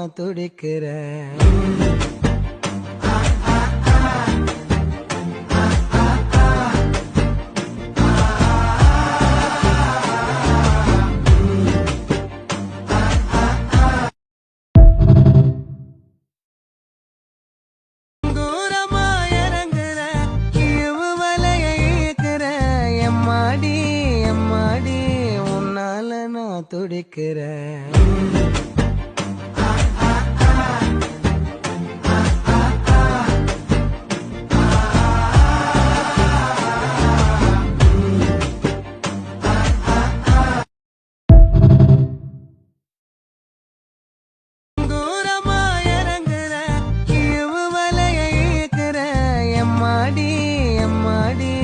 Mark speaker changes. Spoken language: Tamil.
Speaker 1: நான் துடிக்கிறேன். தூரமா இறங்குற இவு வலைய ஈக்குற எம்மாடி எம்மாடி உன்னால நான் துடிக்கிறேன்.